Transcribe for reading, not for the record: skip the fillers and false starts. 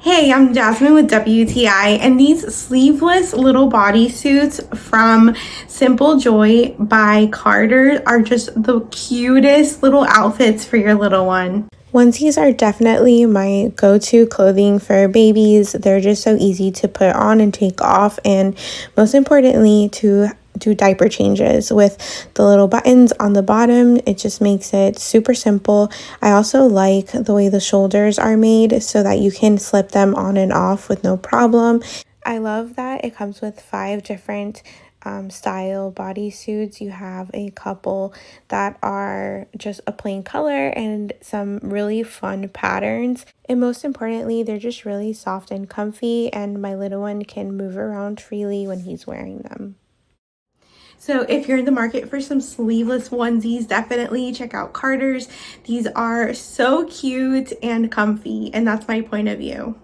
Hey, I'm Jasmine with WTI, and these sleeveless little bodysuits from Simple Joy by Carter are just the cutest little outfits for your little one. Onesies are definitely my go-to clothing for babies. They're just so easy to put on and take off, and most importantly, to do diaper changes with the little buttons on the bottom. It just makes it super simple. I also like the way the shoulders are made so that you can slip them on and off with no problem. I love that it comes with 5 different style bodysuits. You have a couple that are just a plain color and some really fun patterns. And most importantly, they're just really soft and comfy, and my little one can move around freely when he's wearing them. So if you're in the market for some sleeveless onesies, definitely check out Carter's. These are so cute and comfy, and that's my point of view.